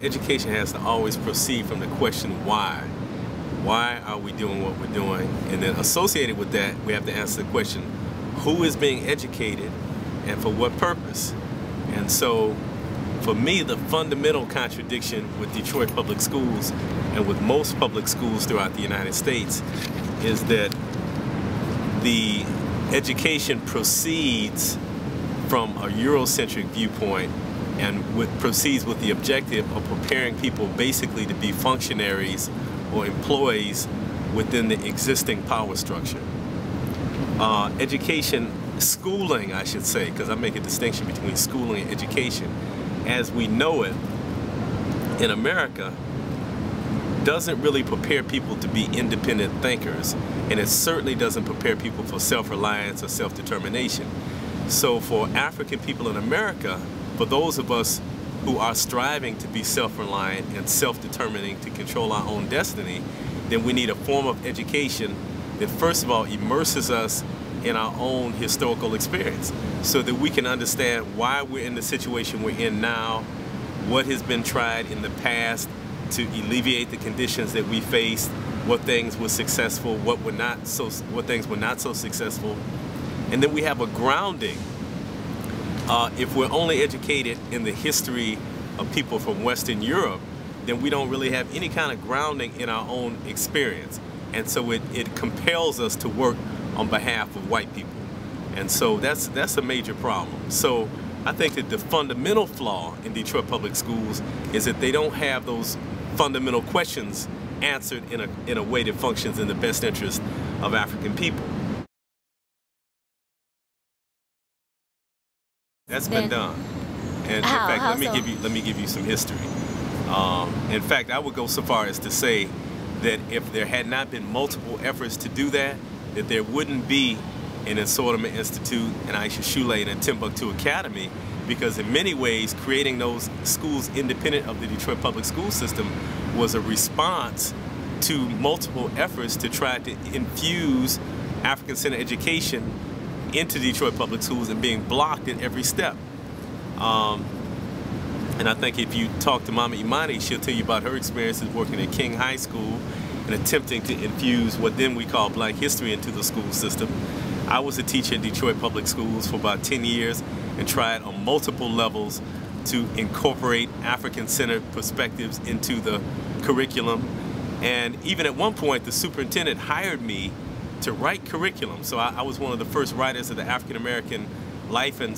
Education has to always proceed from the question why. Why are we doing what we're doing? And then associated with that, we have to answer the question, who is being educated and for what purpose? And so for me, the fundamental contradiction with Detroit public schools and with most public schools throughout the United States is that the education proceeds from a Eurocentric viewpoint and proceeds with the objective of preparing people basically to be functionaries or employees within the existing power structure. Schooling, I should say, because I make a distinction between schooling and education, as we know it in America, doesn't really prepare people to be independent thinkers, and it certainly doesn't prepare people for self-reliance or self-determination. So for African people in America, for those of us who are striving to be self-reliant and self-determining to control our own destiny, then we need a form of education that first of all immerses us in our own historical experience so that we can understand why we're in the situation we're in now, what has been tried in the past to alleviate the conditions that we faced, what things were successful, what things were not so successful. And then we have a grounding. If we're only educated in the history of people from Western Europe, then we don't really have any kind of grounding in our own experience. And so it compels us to work on behalf of white people. And so that's a major problem. So I think that the fundamental flaw in Detroit public schools is that they don't have those fundamental questions answered in a way that functions in the best interest of African people. That's been done. And in fact, let me give you some history. In fact, I would go so far as to say that if there had not been multiple efforts to do that, that there wouldn't be an Ensortiment Institute, an Aisha Shule, and a Timbuktu Academy, because in many ways creating those schools independent of the Detroit public school system was a response to multiple efforts to try to infuse African-centered education into Detroit public schools and being blocked at every step. And I think if you talk to Mama Imani, she'll tell you about her experiences working at King High School and attempting to infuse what then we call black history into the school system. I was a teacher in Detroit public schools for about 10 years and tried on multiple levels to incorporate African-centered perspectives into the curriculum. And even at one point, the superintendent hired me to write curriculum. So I was one of the first writers of the African American life and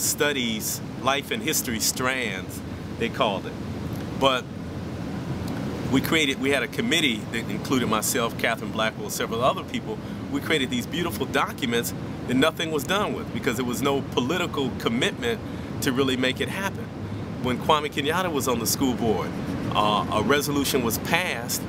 history strands, they called it. But we had a committee that included myself, Catherine Blackwell, several other people. We created these beautiful documents that nothing was done with because there was no political commitment to really make it happen. When Kwame Kenyatta was on the school board, a resolution was passed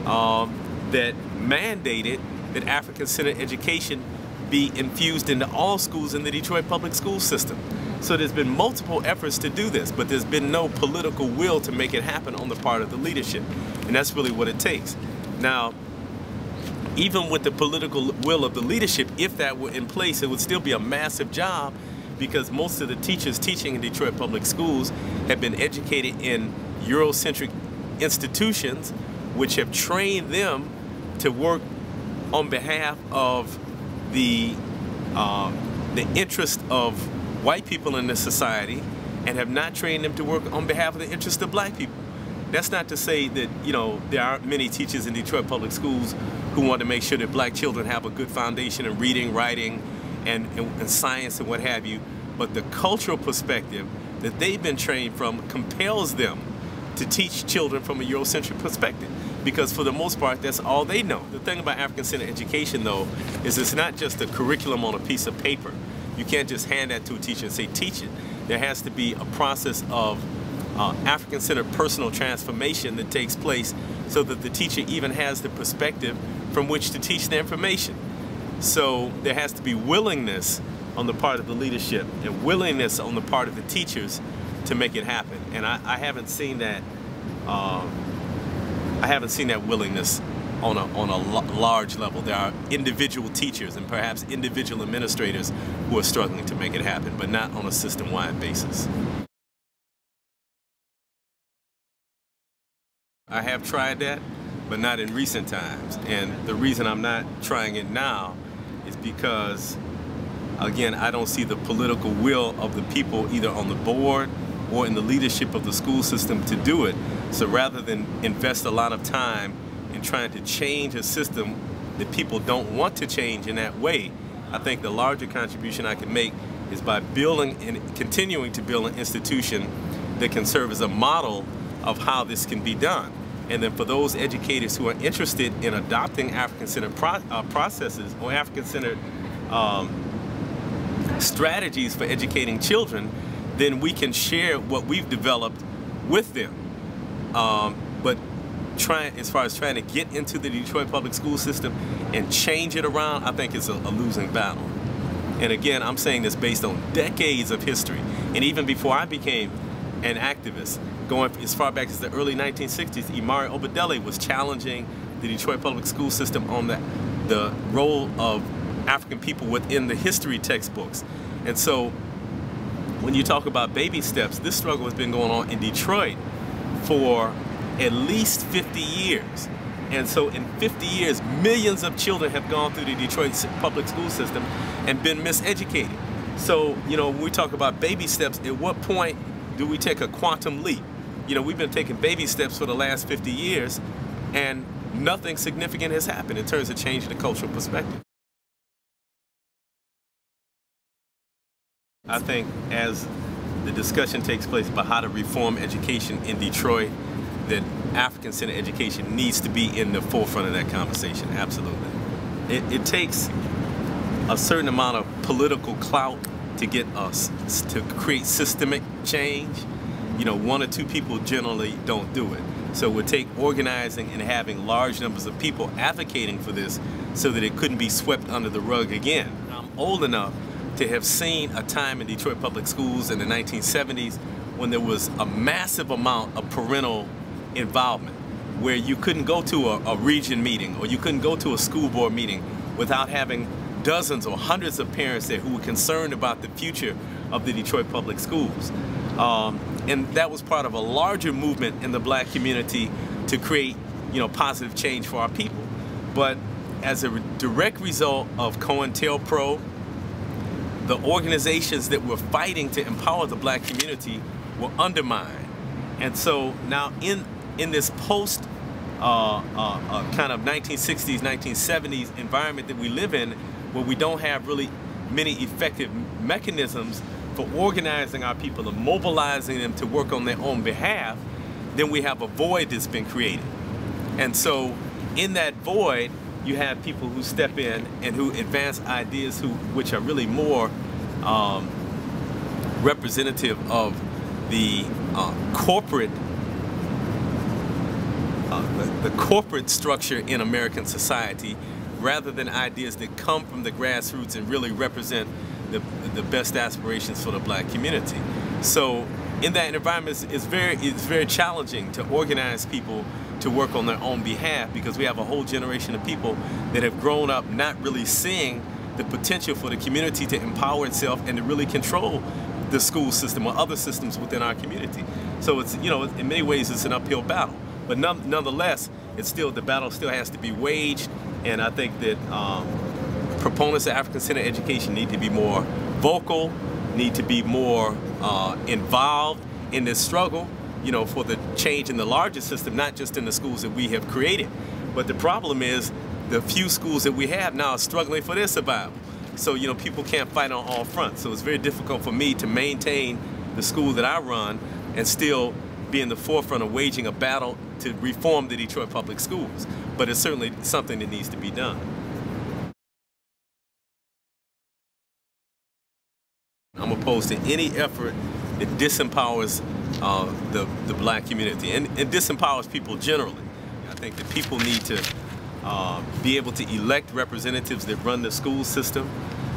that mandated that African-centered education be infused into all schools in the Detroit public school system. So there's been multiple efforts to do this, but there's been no political will to make it happen on the part of the leadership. And that's really what it takes. Now, even with the political will of the leadership, if that were in place, it would still be a massive job because most of the teachers teaching in Detroit public schools have been educated in Eurocentric institutions which have trained them to work on behalf of the interest of white people in this society and have not trained them to work on behalf of the interest of black people. That's not to say that, you know, there aren't many teachers in Detroit public schools who want to make sure that black children have a good foundation in reading, writing, and science and what have you, but the cultural perspective that they've been trained from compels them to teach children from a Eurocentric perspective, because for the most part, that's all they know. The thing about African-centered education, though, is it's not just a curriculum on a piece of paper. You can't just hand that to a teacher and say, teach it. There has to be a process of African-centered personal transformation that takes place so that the teacher even has the perspective from which to teach the information. So there has to be willingness on the part of the leadership and willingness on the part of the teachers to make it happen. And I haven't seen that. I haven't seen that willingness on a large level. There are individual teachers and perhaps individual administrators who are struggling to make it happen, but not on a system-wide basis. I have tried that, but not in recent times. And the reason I'm not trying it now is because, again, I don't see the political will of the people either on the board or in the leadership of the school system to do it. So rather than invest a lot of time in trying to change a system that people don't want to change in that way, I think the larger contribution I can make is by building and continuing to build an institution that can serve as a model of how this can be done. And then for those educators who are interested in adopting African-centered processes or African-centered strategies for educating children, then we can share what we've developed with them. But as far as trying to get into the Detroit public school system and change it around, I think it's a losing battle. And again, I'm saying this based on decades of history. And even before I became an activist, going as far back as the early 1960s, Imari Obadele was challenging the Detroit public school system on the role of African people within the history textbooks. And so when you talk about baby steps, this struggle has been going on in Detroit for at least 50 years. And so in 50 years, millions of children have gone through the Detroit public school system and been miseducated. So, you know, when we talk about baby steps, at what point do we take a quantum leap? You know, we've been taking baby steps for the last 50 years and nothing significant has happened in terms of changing the cultural perspective. I think as the discussion takes place about how to reform education in Detroit, that African-centered education needs to be in the forefront of that conversation, absolutely. It takes a certain amount of political clout to get us to create systemic change. You know, one or two people generally don't do it. So it would take organizing and having large numbers of people advocating for this so that it couldn't be swept under the rug again. I'm old enough to have seen a time in Detroit public schools in the 1970s when there was a massive amount of parental involvement, where you couldn't go to a region meeting or you couldn't go to a school board meeting without having dozens or hundreds of parents there who were concerned about the future of the Detroit public schools. And that was part of a larger movement in the black community to create, you know, positive change for our people. But as a direct result of COINTELPRO, the organizations that were fighting to empower the black community were undermined. And so now in this post kind of 1960s, 1970s environment that we live in, where we don't have really many effective mechanisms for organizing our people and mobilizing them to work on their own behalf, then we have a void that's been created. And so in that void, you have people who step in and who advance ideas which are really more representative of the corporate structure in American society, rather than ideas that come from the grassroots and really represent the best aspirations for the black community. So in that environment, it's very challenging to organize people to work on their own behalf, because we have a whole generation of people that have grown up not really seeing the potential for the community to empower itself and to really control the school system or other systems within our community. So it's, you know, in many ways it's an uphill battle, but nonetheless, the battle still has to be waged. And I think that proponents of African-centered education need to be more vocal, need to be more involved in this struggle, you know, for the change in the larger system, not just in the schools that we have created. But the problem is the few schools that we have now are struggling for their survival. So, you know, people can't fight on all fronts. So it's very difficult for me to maintain the school that I run and still be in the forefront of waging a battle to reform the Detroit public schools. But it's certainly something that needs to be done. I'm opposed to any effort that disempowers the black community and disempowers people generally. I think that people need to be able to elect representatives that run the school system,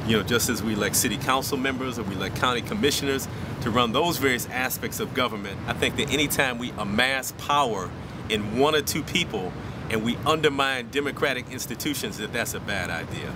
you know, just as we elect city council members or we elect county commissioners to run those various aspects of government. I think that anytime we amass power in one or two people and we undermine democratic institutions, that's a bad idea.